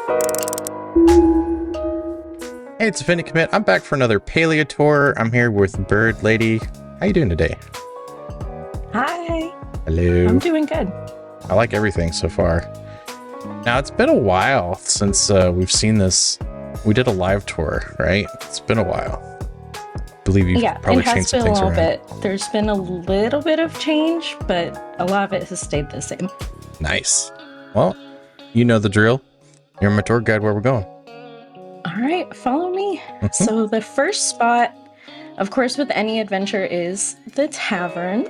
Hey, it's Vinny Commit. I'm back for another Palia tour. I'm here with Bird Lady. How you doing today? Hi. Hello. I'm doing good. I like everything so far. Now, it's been a while since we've seen this. We did a live tour, right? It's been a while. I believe you've probably changed some things around. Bit. There's been a little bit of change, but a lot of it has stayed the same. Nice. Well, you know the drill. You're my tour guide where we're going. All right, follow me. So the first spot, of course, with any adventure is the tavern.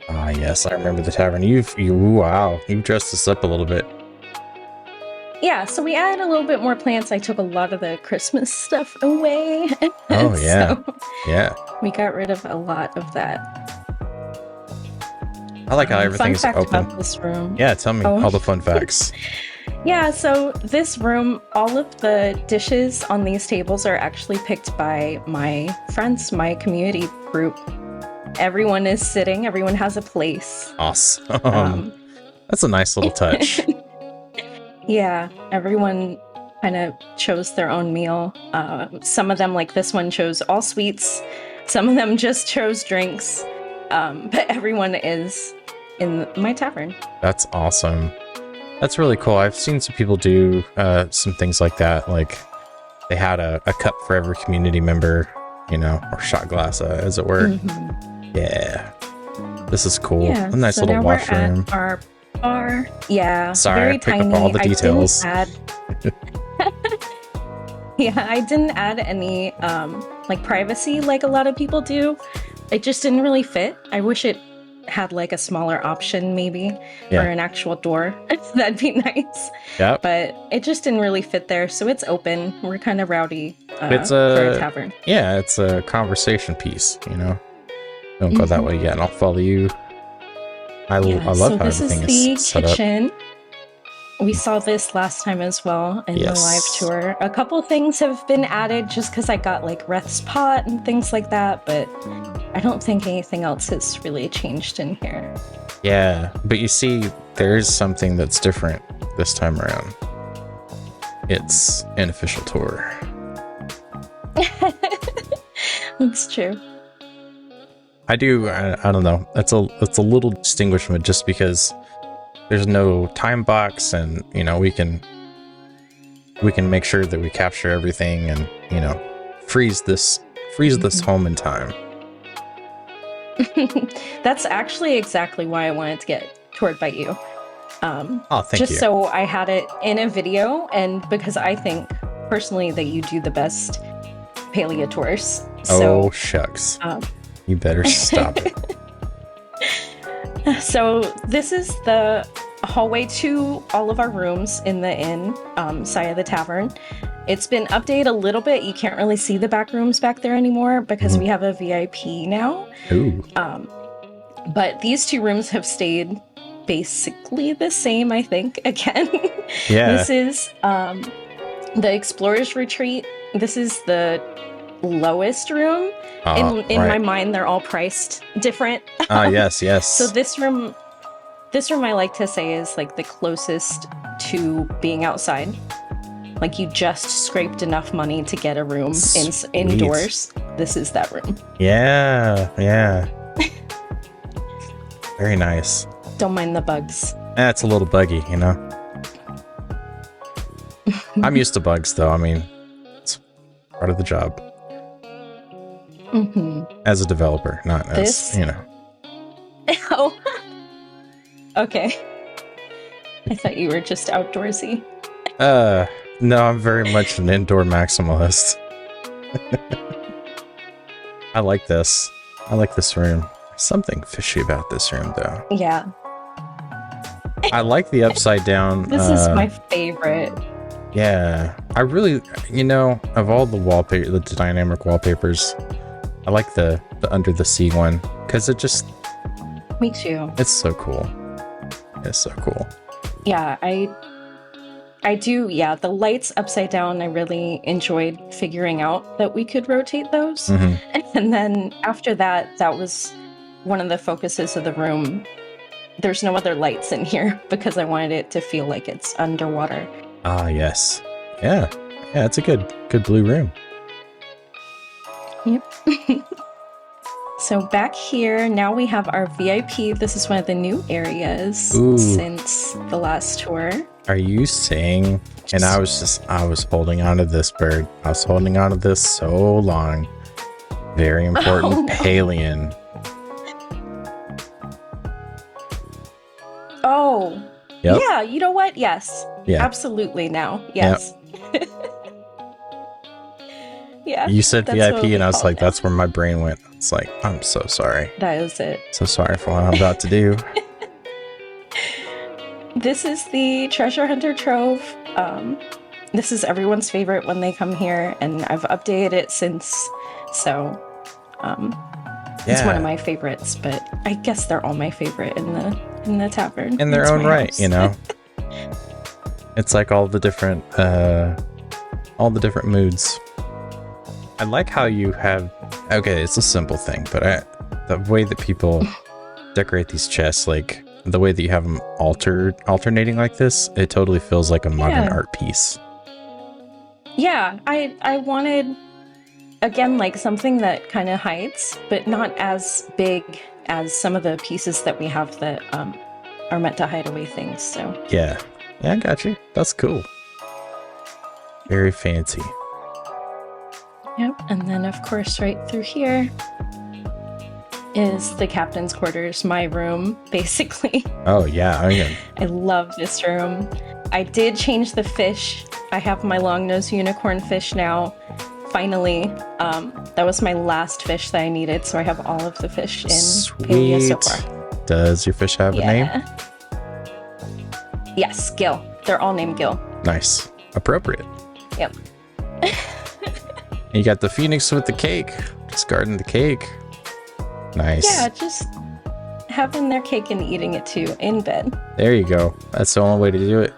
Ah, yes, I remember the tavern. Wow, you've dressed us up a little bit. Yeah, so we added a little bit more plants. I took a lot of the Christmas stuff away. Oh, yeah. So yeah. We got rid of a lot of that. I like how everything's fun fact open. About this room. Yeah, tell me all the fun facts. Yeah, so this room, all of the dishes on these tables are actually picked by my friends, my community group. Everyone is sitting, everyone has a place. Awesome. That's a nice little touch. Yeah, everyone kind of chose their own meal. Some of them, like this one, chose all sweets. Some of them just chose drinks. But everyone is in my tavern. That's awesome. That's really cool. I've seen some people do some things like that. Like they had a cup for every community member, you know, or shot glass, as it were. Yeah. This is cool. Yeah, a nice so little now washroom. We're at our bar. Yeah. Sorry, very I pick tiny. up all the details. I didn't add any like privacy like a lot of people do. It just didn't really fit. I wish it had like a smaller option maybe, or an actual door. That'd be nice. Yeah. But it just didn't really fit there, so it's open. We're kind of rowdy it's for a tavern. Yeah, it's a conversation piece, you know. Don't go that way yet, and I'll follow you. I love how everything is set up. This is the kitchen. We saw this last time as well in the live tour. A couple things have been added just because I got like Reth's pot and things like that, but I don't think anything else has really changed in here. Yeah, but you see, there's something that's different this time around. It's an official tour. That's true. I don't know. It's a little distinguishment just because there's no time box, and you know we can make sure that we capture everything, and you know freeze this home in time. That's actually exactly why I wanted to get toured by you. Thank you. Just so I had it in a video, and because I think personally that you do the best Palia tours. Oh, shucks. You better stop it. So this is the hallway to all of our rooms in the inn side of the tavern. It's been updated a little bit. You can't really see the back rooms back there anymore because we have a VIP now. Ooh. But these two rooms have stayed basically the same, I think, again. Yeah. This is the Explorer's Retreat. This is the lowest room. In my mind, they're all priced different. Yes. So this room I like to say is like the closest to being outside. Like you just scraped enough money to get a room indoors. This is that room. Yeah. Very nice. Don't mind the bugs. It's a little buggy, you know. I'm used to bugs, though. I mean, it's part of the job. As a developer, not as, you know. Oh. Okay. I thought you were just outdoorsy. No, I'm very much an indoor maximalist. I like this. I like this room. Something fishy about this room, though. Yeah. I like the upside down. This is my favorite. Yeah. I really, you know, of all the wallpaper, the dynamic wallpapers, I like the under the sea one because it just. Me too. It's so cool. It's so cool. Yeah, I do. Yeah, the lights upside down. I really enjoyed figuring out that we could rotate those, and then after that, that was one of the focuses of the room. There's no other lights in here because I wanted it to feel like it's underwater. Ah, yes. Yeah. Yeah, it's a good blue room. Yep. So back here, now we have our VIP. This is one of the new areas Ooh. since the last tour. Are you saying? And I was holding on to this bird. I was holding on to this so long. Very important Palian. Oh. Yep. Yeah, you know what? Yes. Yeah. Absolutely now. Yes. Yep. Yeah. You said VIP and I was like, it. that's where my brain went. It's like, I'm so sorry. That is it. So sorry for what I'm about to do. This is the Treasure Hunter Trove. This is everyone's favorite when they come here, and I've updated it since, so it's one of my favorites, but I guess they're all my favorite in the tavern. In their own right, you know. It's like all the different moods. I like how you have, okay, it's a simple thing, but the way that people decorate these chests, like the way that you have them alternating like this, it totally feels like a modern art piece. Yeah, I wanted, again, like something that kind of hides, but not as big as some of the pieces that we have that are meant to hide away things, so. Yeah, I got you. That's cool. Very fancy. Yep, and then of course right through here is the captain's quarters, my room, basically. Oh yeah, I love this room. I did change the fish. I have my long-nosed unicorn fish now. Finally, that was my last fish that I needed, so I have all of the fish in Palia so far. Does your fish have a name? Yes, Gil. They're all named Gil. Nice. Appropriate. Yep. You got the phoenix with the cake. Just guarding the cake. Nice. Yeah, just having their cake and eating it too in bed. There you go. That's the only way to do it.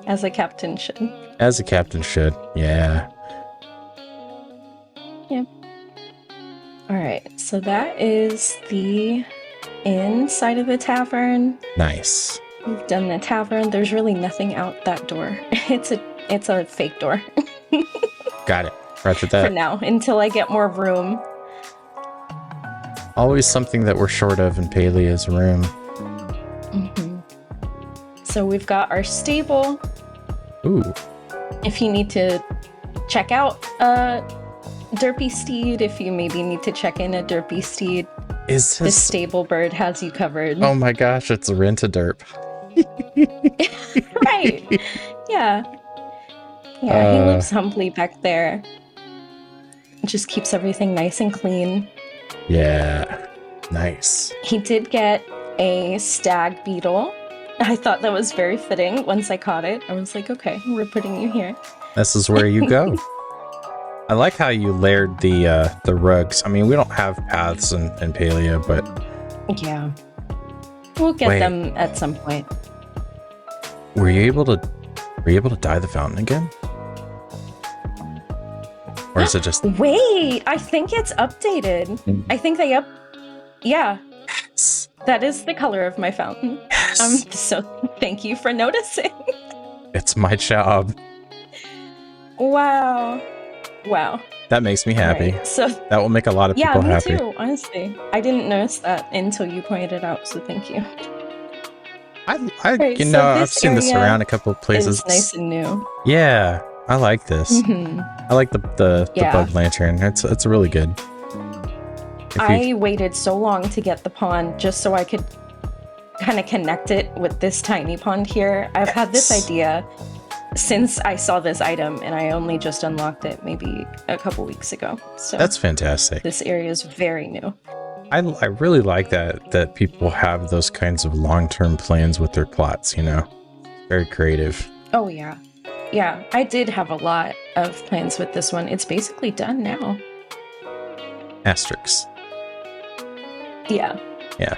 As a captain should. As a captain should. Yeah. Yep. All right. So that is the inside of the tavern. Nice. We've done the tavern. There's really nothing out that door. It's a fake door. Got it. Roger that. For now, until I get more room. Always something that we're short of in Palia's room. Mm-hmm. So we've got our stable. Ooh. If you need to check out a derpy steed, if you maybe need to check in a derpy steed, is this stable bird has you covered. Oh my gosh, it's a rent-a-derp. Right. Yeah. Yeah, he lives humbly back there. Just keeps everything nice and clean. Yeah. Nice. He did get a stag beetle. I thought that was very fitting once I caught it. I was like, okay, we're putting you here. This is where you go. I like how you layered the rugs. I mean, we don't have paths in Palia, but... Yeah. We'll get them at some point. Were you able to dye the fountain again? Or is it just... Wait, I think it's updated. I think they Yeah. Yes. That is the color of my fountain. Yes. So thank you for noticing. It's my job. Wow. That makes me happy. Right, so that will make a lot of people happy. Yeah, me too, honestly. I didn't notice that until you pointed it out, so thank you. Right, I've seen this around a couple of places. It's nice and new. Yeah, I like this. Mm-hmm. I like the bug lantern. It's really good. I waited so long to get the pond just so I could kind of connect it with this tiny pond here. I've had this idea since I saw this item, and I only just unlocked it maybe a couple weeks ago. So that's fantastic. This area is very new. I really like that people have those kinds of long-term plans with their plots, Very creative. Oh, yeah. Yeah, I did have a lot of plans with this one. It's basically done now. Asterisks. Yeah. Yeah.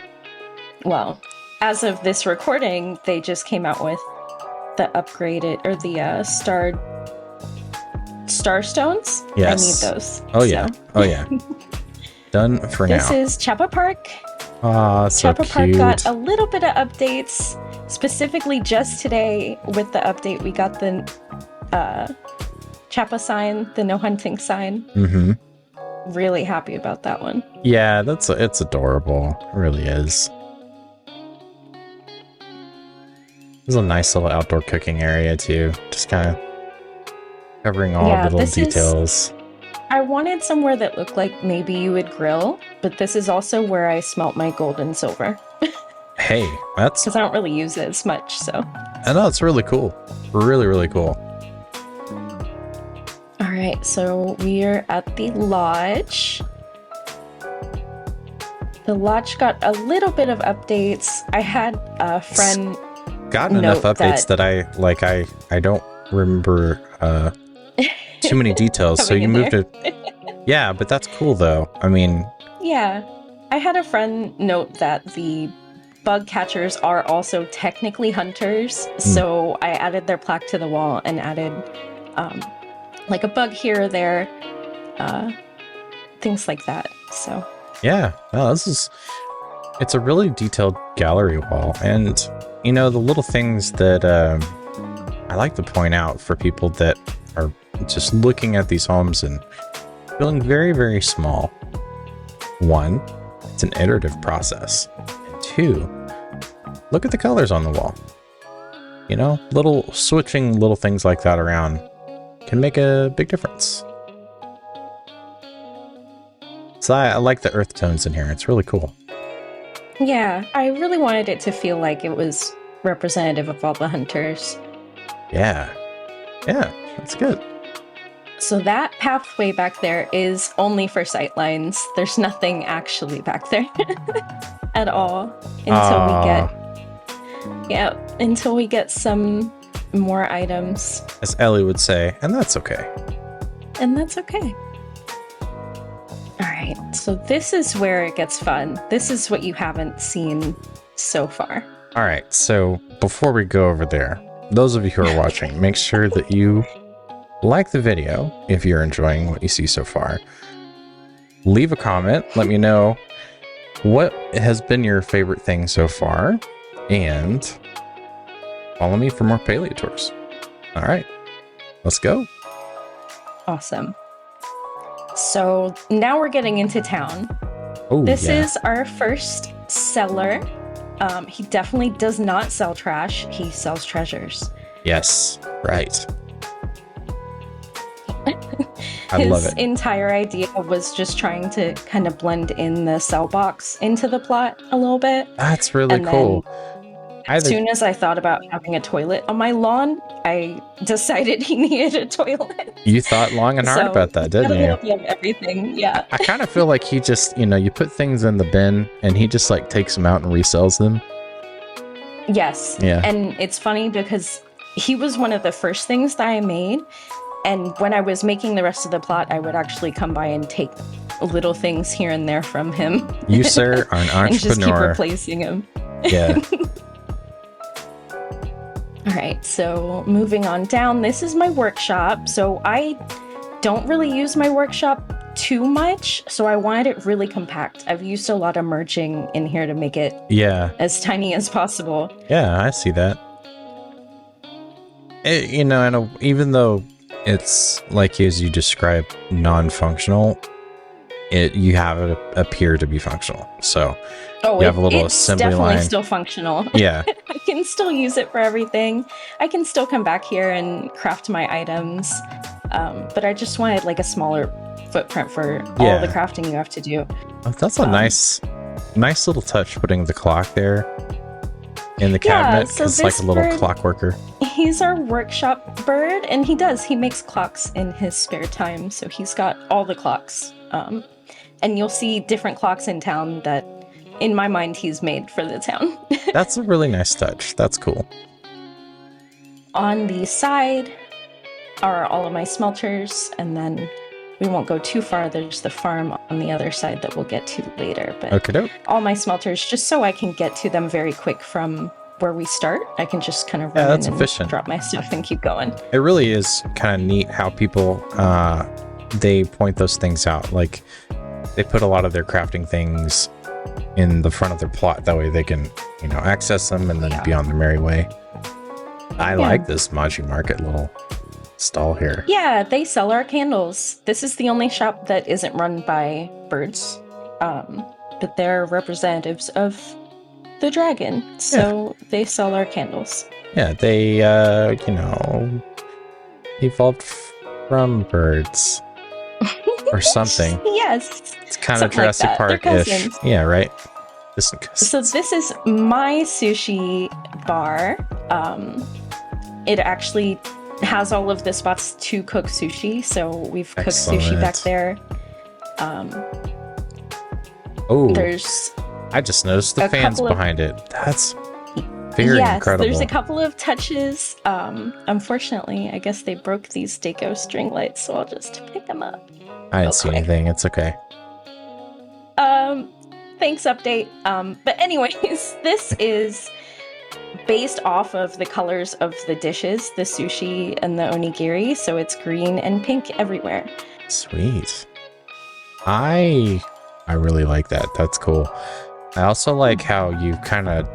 Well, as of this recording, they just came out with the upgraded, or the star stones. Yes. I need those. Oh, yeah. Oh, yeah. Done for now. This is Chappa Park. Ah, so Chappa Park cute. got a little bit of updates. Specifically, just today with the update, we got the Chappa sign, the no hunting sign. Mm-hmm. Really happy about that one. Yeah, it's adorable. It really is. There's a nice little outdoor cooking area too. Just kind of covering all the little details. I wanted somewhere that looked like maybe you would grill, but this is also where I smelt my gold and silver. Hey, that's... Because I don't really use it as much, so... I know, it's really cool. Really, really cool. Alright, so we're at the lodge. The lodge got a little bit of updates. I had a friend... Gotten enough updates that I don't remember too many details. So you moved it. Yeah, but that's cool though. I mean, yeah, I had a friend note that the bug catchers are also technically hunters. So I added their plaque to the wall and added like a bug here or there, things like that. So yeah, no, it's a really detailed gallery wall, and you know, the little things that I like to point out for people that are just looking at these homes and feeling very, very small. One, it's an iterative process. And two, look at the colors on the wall. You know, switching little things like that around can make a big difference. So I like the earth tones in here. It's really cool. yeah, I really wanted it to feel like it was representative of all the hunters. Yeah, that's good. So that pathway back there is only for sightlines. There's nothing actually back there at all until we get some more items. As Ellie would say, and that's okay. And that's okay. All right, so this is where it gets fun. This is what you haven't seen so far. All right, so before we go over there, those of you who are watching, make sure that you like the video if you're enjoying what you see so far. Leave a comment, let me know what has been your favorite thing so far, and follow me for more Palia tours. All right, let's go. Awesome. So now we're getting into town. Oh, this is our first seller. He definitely does not sell trash. He sells treasures. Yes, right. I love it. His entire idea was just trying to kind of blend in the cell box into the plot a little bit. That's really cool. As soon as I thought about having a toilet on my lawn, I decided he needed a toilet. You thought long and hard about that, didn't you? Everything, yeah. I kind of feel like he just, you put things in the bin and he just like takes them out and resells them. Yes. Yeah. And it's funny because he was one of the first things that I made. And when I was making the rest of the plot, I would actually come by and take little things here and there from him. You, sir, are an entrepreneur. And just keep replacing him. Yeah. All right, so moving on down, this is my workshop. So I don't really use my workshop too much, so I wanted it really compact. I've used a lot of merging in here to make it as tiny as possible. Yeah, I see that. And even though it's like as you describe non-functional, you have it appear to be functional. So you have a little assembly line. It's definitely still functional. Yeah. I can still use it for everything. I can still come back here and craft my items. But I just wanted like a smaller footprint for all the crafting you have to do. Oh, that's a nice little touch, putting the clock there in the cabinet. So it's like a little clock worker. He's our workshop bird, and he makes clocks in his spare time. So he's got all the clocks. And you'll see different clocks in town that, in my mind, he's made for the town. That's a really nice touch. That's cool. On the side are all of my smelters, and then we won't go too far. There's the farm on the other side that we'll get to later. But all my smelters, just so I can get to them very quick from where we start. I can just kind of run in and drop my stuff and keep going. It really is kind of neat how people they point those things out. Like, they put a lot of their crafting things in the front of their plot. That way they can, access them and then be on their merry way. I like this Maji Market little stall here. Yeah, they sell our candles. This is the only shop that isn't run by birds, but they're representatives of the dragon, so they sell our candles. Yeah, they, evolved from birds or something. Yes, it's kind of Jurassic Park-ish. Yeah, right. So this is my sushi bar. It actually has all of the spots to cook sushi, so we've cooked sushi back there. I just noticed the fans behind it. That's very incredible. There's a couple of touches. Unfortunately, I guess they broke these Daco string lights, so I'll just pick them up. I didn't see anything. It's okay. Thanks, update. But anyways, this is based off of the colors of the dishes, the sushi and the onigiri, so it's green and pink everywhere. Sweet. I really like that. That's cool. I also like how you kind of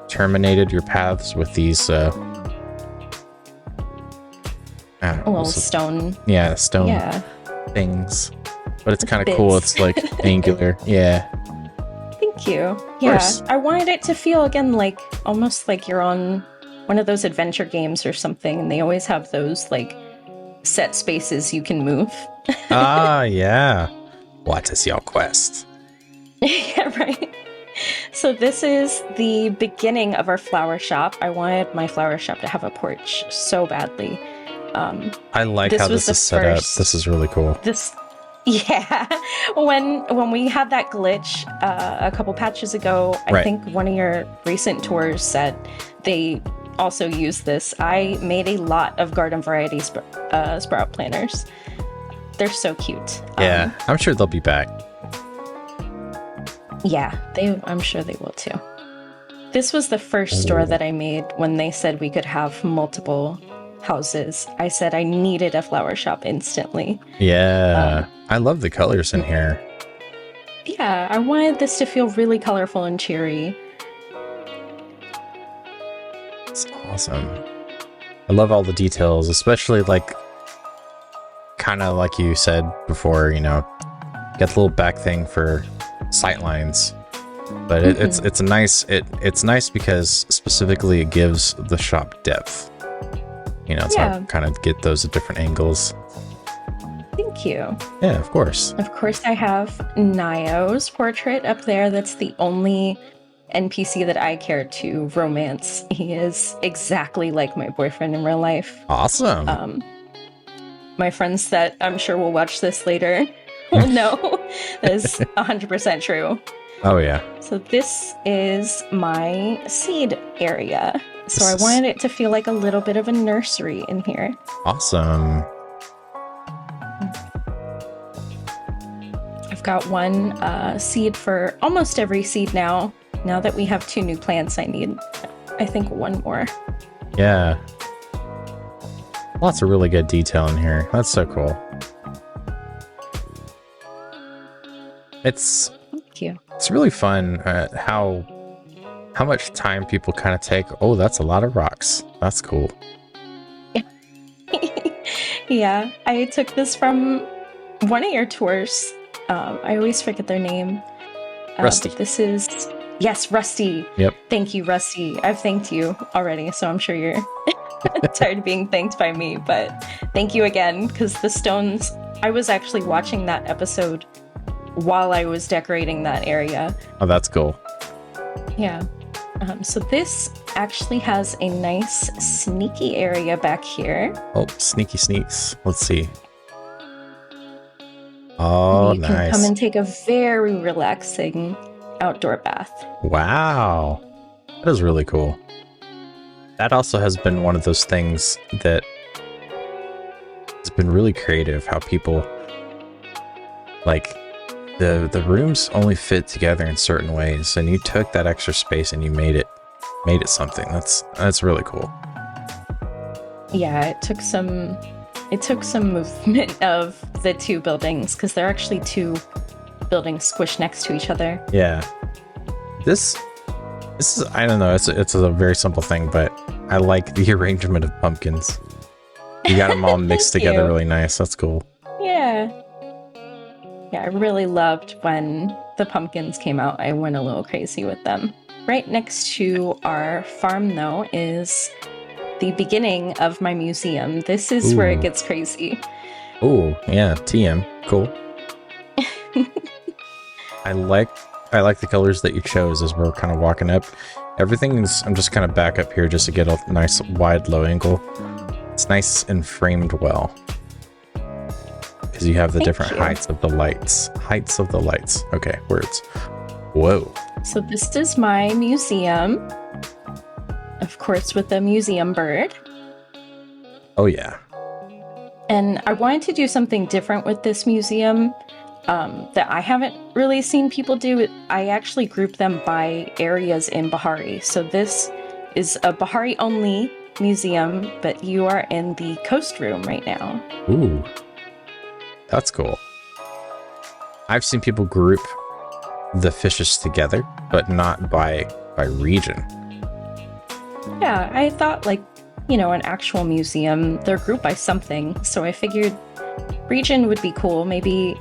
terminated your paths with these little stone. Yeah, stone things. But it's kind of cool. It's like angular. Yeah. Thank you. Yeah, I wanted it to feel again like almost like you're on one of those adventure games or something, and they always have those like set spaces you can move. Yeah. What is your quest? Yeah, right. So this is the beginning of our flower shop. I wanted my flower shop to have a porch so badly. I like how this is set up. This is really cool. Yeah, when we had that glitch a couple patches ago, I think one of your recent tours said they also used this. I made a lot of garden variety sprout planters. They're so cute. Yeah, I'm sure they'll be back. Yeah, I'm sure they will too. This was the first store that I made when they said we could have multiple houses. I said I needed a flower shop instantly. Yeah, I love the colors in here. Yeah, I wanted this to feel really colorful and cheery. It's awesome. I love all the details, especially like kind of like you said before, got the little back thing for sight lines. But it's nice. It's nice because specifically it gives the shop depth. It's how to kind of get those at different angles. Thank you. Yeah, of course. Of course, I have Nayo's portrait up there. That's the only NPC that I care to romance. He is exactly like my boyfriend in real life. Awesome. My friends that I'm sure will watch this later will know that is 100% true. Oh, yeah. So this is my seed area. So I wanted it to feel like a little bit of a nursery in here. Awesome. I've got one seed for almost every seed now. Now that we have 2 new plants, I need, I think, 1 more. Yeah. Lots of really good detail in here. That's so cool. Thank you. It's really fun how much time people kind of take. Oh, that's a lot of rocks. That's cool. Yeah, I took this from one of your tours. I always forget their name. Rusty. This is... Yes, Rusty. Yep. Thank you, Rusty. I've thanked you already, so I'm sure you're tired of being thanked by me, but thank you again, because the stones... I was actually watching that episode while I was decorating that area. Oh, that's cool. Yeah. So this actually has a nice sneaky area back here. Oh, sneaky sneaks. Let's see. Oh, you can come and take a very relaxing outdoor bath. Wow. That is really cool. That also has been one of those things that has been really creative, how people like the rooms only fit together in certain ways, and you took that extra space and you made it something. That's really cool. Yeah, it took some movement of the 2 buildings, because they're actually 2 buildings squished next to each other. Yeah. This is, I don't know, it's a very simple thing, but I like the arrangement of pumpkins. You got them all mixed together you. really nice. That's cool. Yeah. Yeah, I really loved when the pumpkins came out. I went a little crazy with them. Right next to our farm, though, is the beginning of my museum. This is where it gets crazy. Oh, yeah, TM. Cool. I like the colors that you chose as we're kind of walking up. Everything's, I'm just kind of back up here just to get a nice wide low angle. It's nice and framed well. Because you have the different heights of the lights. Heights of the lights. Okay, words. Whoa. So this is my museum. Of course, with the museum bird. Oh, yeah. And I wanted to do something different with this museum that I haven't really seen people do. I actually grouped them by areas in Bahari. So this is a Bahari-only museum, but you are in the coast room right now. Ooh. That's cool. I've seen people group the fishes together, but not by region. Yeah, I thought, like, you know, an actual museum, they're grouped by something, so I figured region would be cool. Maybe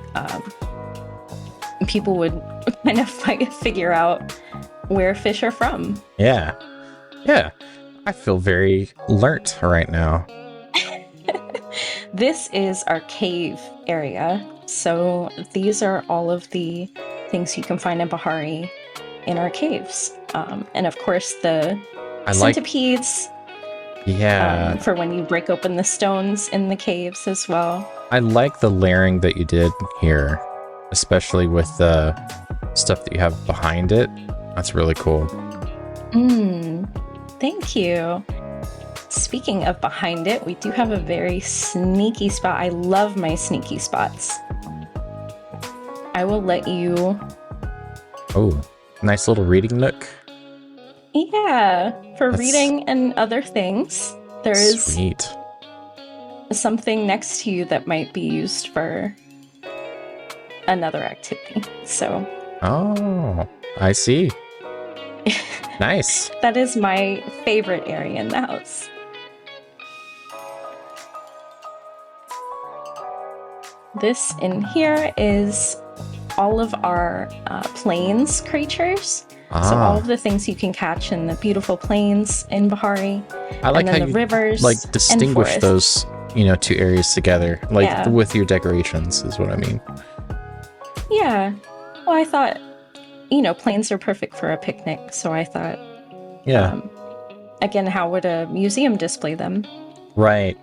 people would kind of figure out where fish are from. Yeah. Yeah. I feel very learnt right now. This is our cave area. So these are all of the things you can find in Bahari in our caves. And of course the centipedes. Yeah. For when you break open the stones in the caves as well. I like the layering that you did here, especially with the stuff that you have behind it. That's really cool. Thank you. Speaking of behind it, we do have a very sneaky spot. I love my sneaky spots. I will let you... Oh, nice little reading nook. Yeah, for reading and other things. There is sweet. Something next to you that might be used for another activity. So. Oh, I see. Nice. That is my favorite area in the house. This in here is all of our plains creatures. So all of the things you can catch in the beautiful plains in Bahari. I like how the you rivers like distinguish those, you know, two areas together, like with your decorations is what I mean. Yeah. Well, I thought, you know, plains are perfect for a picnic, so I thought, yeah. Again, how would a museum display them? Right.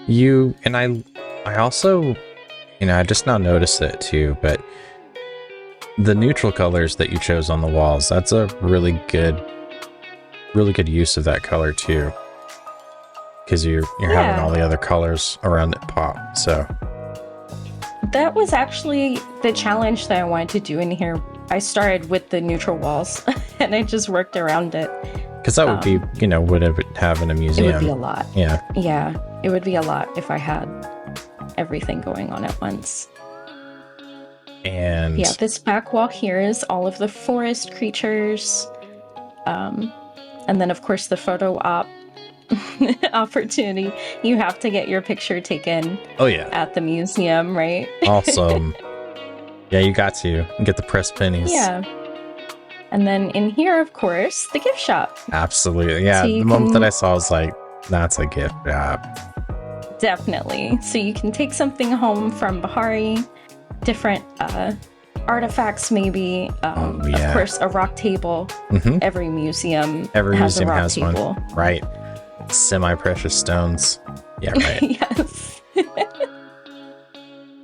You and I also, you know, I just now noticed it too, but the neutral colors that you chose on the walls, that's a really good use of that color too. Because you're having all the other colors around it pop, so. That was actually the challenge that I wanted to do in here. I started with the neutral walls and I just worked around it. Because that would be, you know, would it have in a museum? It would be a lot. Yeah. Yeah, it would be a lot if I had everything going on at once. And yeah, this back wall here is all of the forest creatures. And then, of course, the photo op opportunity. You have to get your picture taken. Oh, yeah. At the museum, right? Awesome. Yeah, you got to get the pressed pennies. Yeah. And then in here, of course, the gift shop. Absolutely. Yeah, so the moment that I saw, I was like, that's a gift shop. Definitely. So you can take something home from Bahari, different artifacts maybe. Of course, a rock table. Mm-hmm. Every museum has table. One. Right. Semi-precious stones. Yeah, right. Yes.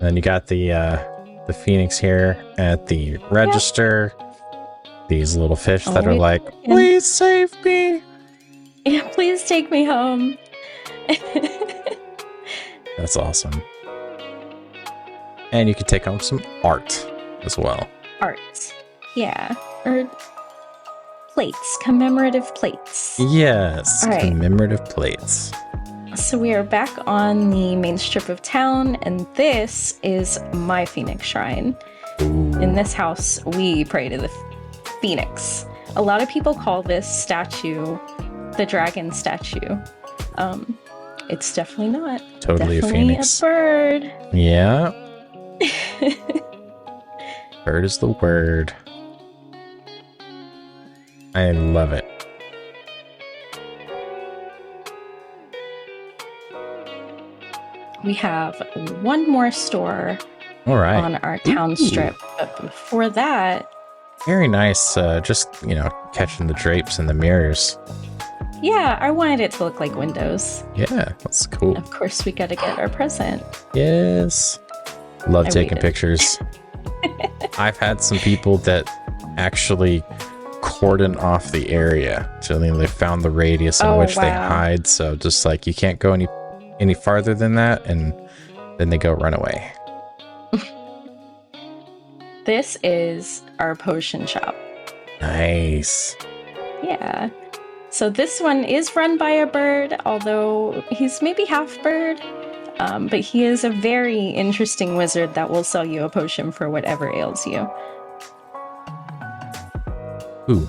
Then you got the phoenix here at the register. Yep. These little fish that are like, please save me. Yeah, please take me home. That's awesome. And you can take home some art as well. Art. Yeah. Or plates. Commemorative plates. Yes. Right. Commemorative plates. So we are back on the main strip of town, and this is my Phoenix Shrine. Ooh. In this house, we pray to the Phoenix. A lot of people call this statue the dragon statue. It's definitely not. Totally Definitely a phoenix. A bird. Yeah. Bird is the word. I love it. We have one more store All right. on our town strip. But before that, very nice. Just, catching the drapes and the mirrors. yeah, I wanted it to look like windows. Yeah, that's cool. Of course, we got to get our present. Yes. Love taking waited. pictures. I've had some people that actually cordon off the area. So they found the radius in which they hide. So just like you can't go any farther than that, and then they go run away. This is our potion shop. Nice. Yeah. So this one is run by a bird, although he's maybe half bird. But he is a very interesting wizard that will sell you a potion for whatever ails you. Who?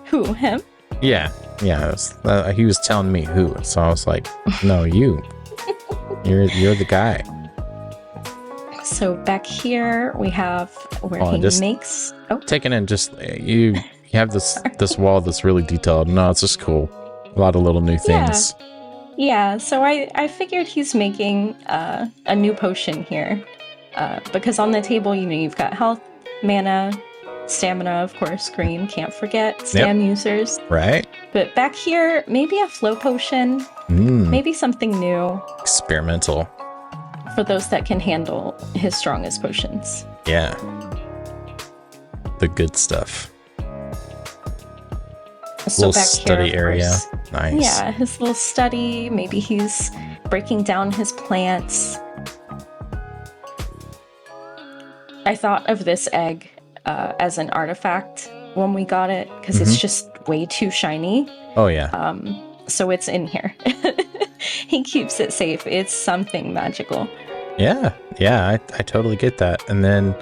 Who? Him? Yeah. He was telling me who, so I was like, "No, you. You're the guy." So back here we have where he makes. Oh, taking in just you have this wall that's really detailed. No, it's just cool. A lot of little new things. Yeah. So I figured he's making a new potion here, because on the table, you've got health, mana, stamina, of course, green. Can't forget stam users. Right. But back here, maybe a flow potion. Maybe something new. Experimental. For those that can handle his strongest potions. Yeah. The good stuff. So little back study here, area. course, Nice. Yeah, his little study. Maybe he's breaking down his plants. I thought of this egg as an artifact when we got it, because it's just way too shiny. Oh, yeah. So it's in here. He keeps it safe. It's something magical. Yeah, I totally get that. And then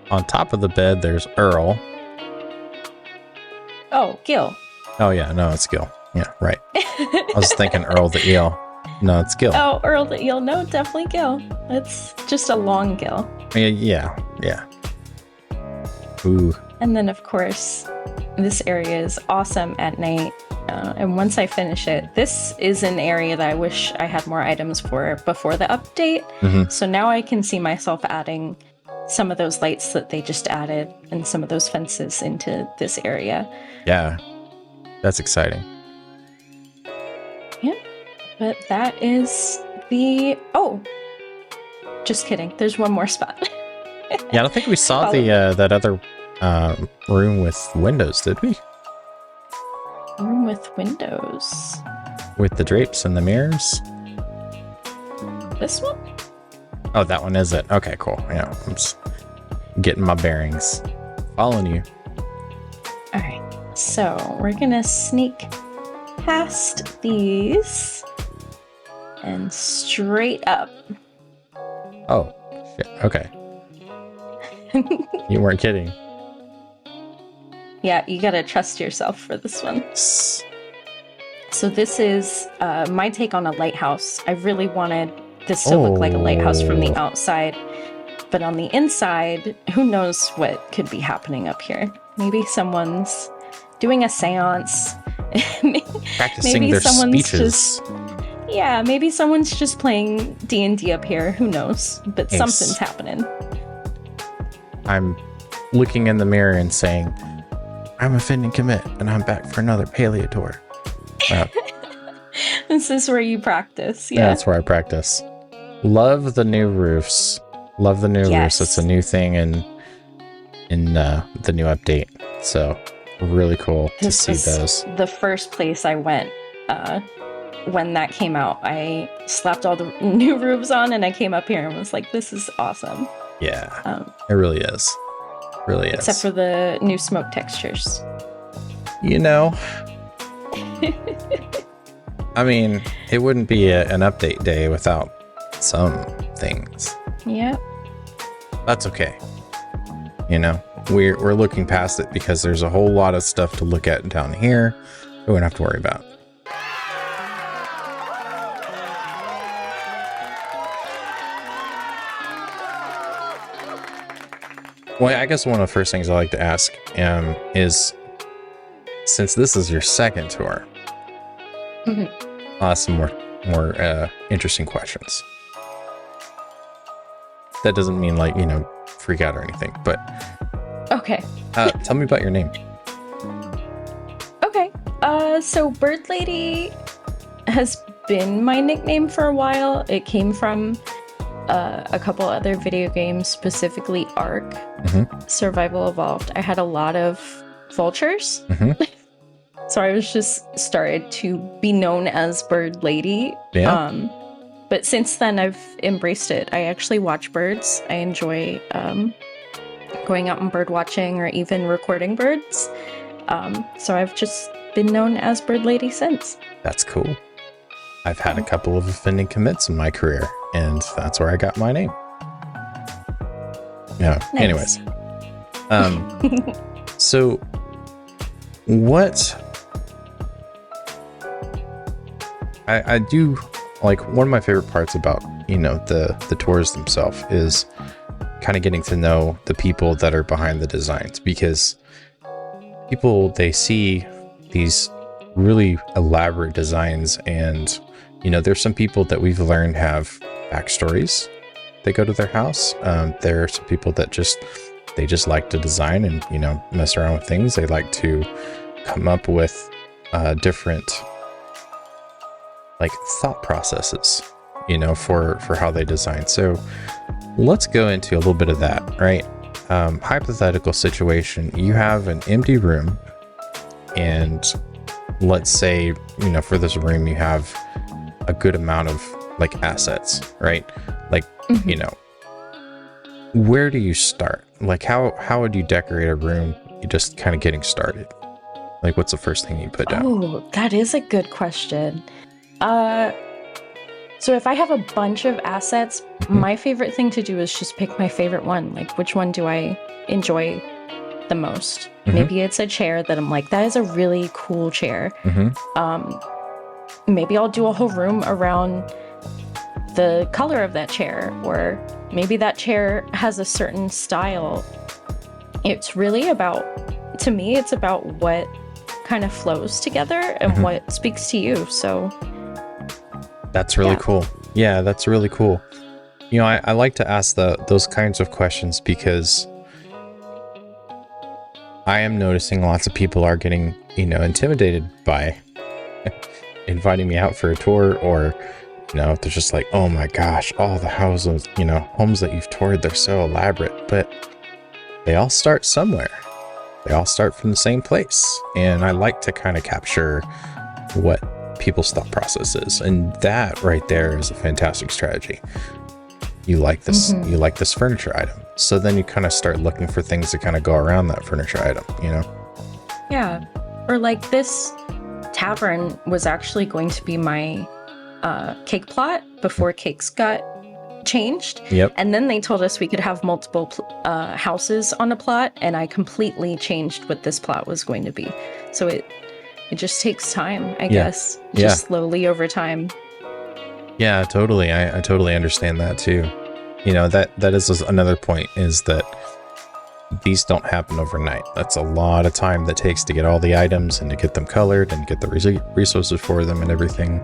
on top of the bed, there's Earl. Oh, Gil. Oh, yeah, no, it's Gil. Yeah, right. I was thinking Earl the eel. No, it's Gil. Oh, Earl the eel. No, definitely Gil. It's just a long Gil. Yeah. Ooh. And then, of course, this area is awesome at night. And once I finish it, this is an area that I wish I had more items for before the update. So now I can see myself adding some of those lights that they just added and some of those fences into this area. Yeah, that's exciting. Yeah, but that is the... Oh, just kidding. There's one more spot. Yeah, I don't think we saw that other room with windows, did we? Room with windows. With the drapes and the mirrors? This one? Oh, that one is it. Okay, cool. Yeah, I'm just getting my bearings. Following you. All right, so we're gonna sneak past these and straight up. Oh, shit. Okay. You weren't kidding. Yeah, you gotta trust yourself for this one. So this is my take on a lighthouse. I really wanted this to look like a lighthouse from the outside, but on the inside, who knows what could be happening up here. Maybe someone's doing a seance. Practicing maybe their someone's speeches. Yeah, maybe someone's just playing D&D up here. Who knows? But Nice. something's happening. I'm looking in the mirror and saying, I'm offending commit, and I'm back for another Palia tour. This is where you practice. Yeah, Yeah. that's where I practice. Love the new roofs. Love the new roofs. It's a new thing in the new update. So really cool to see those. The first place I went when that came out, I slapped all the new roofs on, and I came up here and was like, "This is awesome." Yeah, it really is. Really is. Except for the new smoke textures. You know, I mean, it wouldn't be an update day without some things. Yeah. That's okay. You know, we're looking past it because there's a whole lot of stuff to look at down here we don't have to worry about. Well, I guess one of the first things I like to ask is, since this is your second tour, I'll ask some more interesting questions. That doesn't mean, like, you know, freak out or anything, but Okay. tell me about your name. Okay. So Bird Lady has been my nickname for a while. It came from a couple other video games, specifically Ark, Survival Evolved. I had a lot of vultures. So I was just started to be known as Bird Lady. Yeah. But since then, I've embraced it. I actually watch birds. I enjoy going out and bird watching or even recording birds. So I've just been known as Bird Lady since. That's cool. I've had a couple of offending commits in my career, and that's where I got my name. Yeah. Nice. Anyways. So what I do like, one of my favorite parts about, you know, the tours themselves is kind of getting to know the people that are behind the designs, because people, they see these really elaborate designs, and, you know, there's some people that we've learned have backstories. They go to their house. There are some people that they just like to design and, you know, mess around with things. They like to come up with different, like, thought processes, you know, for how they design. So let's go into a little bit of that, right? Hypothetical situation: you have an empty room, and let's say, you know, for this room you have a good amount of, like, assets, right? Like, you know, where do you start? Like, how would you decorate a room? You're just kind of getting started. Like, what's the first thing you put down? Oh, that is a good question. So if I have a bunch of assets, my favorite thing to do is just pick my favorite one. Like, which one do I enjoy the most? Maybe it's a chair that I'm like, that is a really cool chair. Maybe I'll do a whole room around the color of that chair, or maybe that chair has a certain style. It's really about, to me, it's about what kind of flows together and what speaks to you. So that's really cool. Yeah, that's really cool. You know, I like to ask those kinds of questions because I am noticing lots of people are getting, you know, intimidated by inviting me out for a tour, or, you know, they're just like, oh my gosh, all the houses, you know, homes that you've toured, they're so elaborate. But they all start somewhere. They all start from the same place. And I like to kind of capture what people's thought process is. And that right there is a fantastic strategy. You like this, you like this furniture item. So then you kind of start looking for things to kind of go around that furniture item, you know? yeah. Or like, this tavern was actually going to be my cake plot before cakes got changed. Yep. And then they told us we could have multiple houses on a plot, and I completely changed what this plot was going to be. So it just takes time, I guess. Just slowly over time. Yeah, totally. I totally understand that too. You know, that is another point, is that these don't happen overnight. That's a lot of time that takes to get all the items and to get them colored and get the resources for them and everything.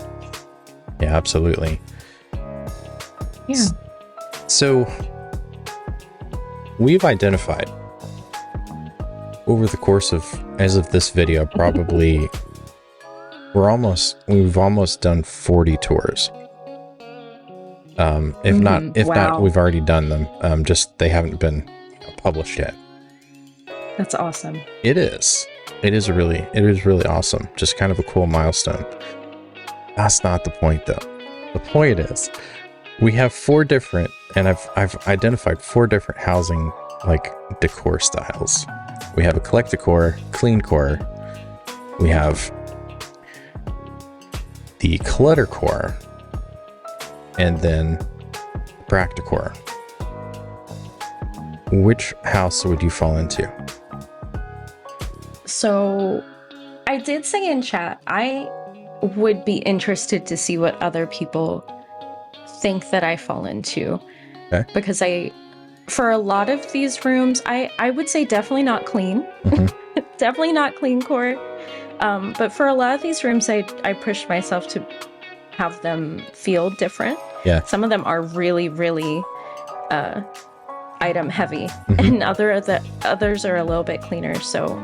Yeah, absolutely. Yeah. So we've identified over the course of, as of this video, probably we've almost done 40 tours. If not, we've already done them. Just they haven't been published yet. That's awesome. It is really awesome. Just kind of a cool milestone. That's not the point, though. The point is, we have 4 different, and I've identified 4 different housing, like, decor styles. We have eclectic decor, clean core. We have the clutter core, and then practicor. which house would you fall into? So I did say in chat, I would be interested to see what other people think that I fall into. Okay. Because for a lot of these rooms, I would say definitely not clean. Definitely not clean core. But for a lot of these rooms, I pushed myself to have them feel different. Yeah. Some of them are really, really item heavy, and others are a little bit cleaner. So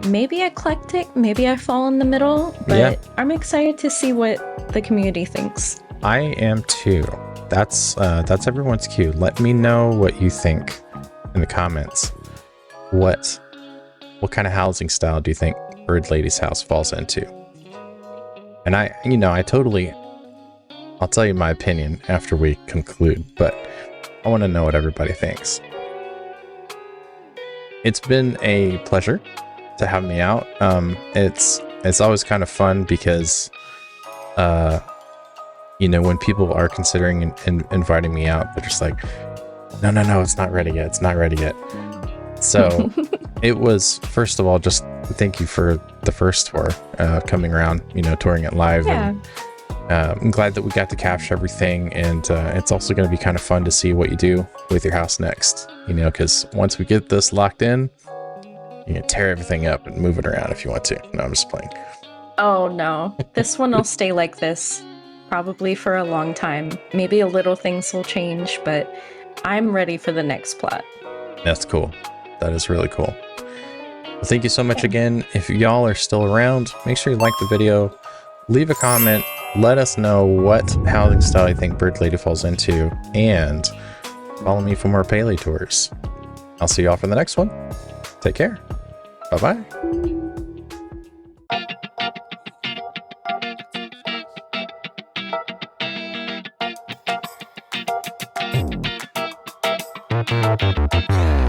maybe eclectic, maybe I fall in the middle, but I'm excited to see what the community thinks. I am too. That's everyone's cue. Let me know what you think in the comments. What kind of housing style do you think Bird Lady's house falls into? And I'll tell you my opinion after we conclude, but I want to know what everybody thinks. It's been a pleasure to have me out. It's always kind of fun because when people are considering inviting me out, they're just like, no, it's not ready yet. So it was, first of all, just thank you for the first tour, coming around, touring it live. Yeah. And I'm glad that we got to capture everything, and it's also going to be kind of fun to see what you do with your house next, because once we get this locked in, you can tear everything up and move it around if you want to. No, I'm just playing. Oh no, this one will stay like this probably for a long time. Maybe a little things will change, but I'm ready for the next plot. That's cool. That is really cool. Well, thank you so much again. If y'all are still around, make sure you like the video, leave a comment, let us know what housing style you think Bird Lady falls into, and follow me for more Palia tours. I'll see y'all for the next one. Take care. Bye-bye. Yeah.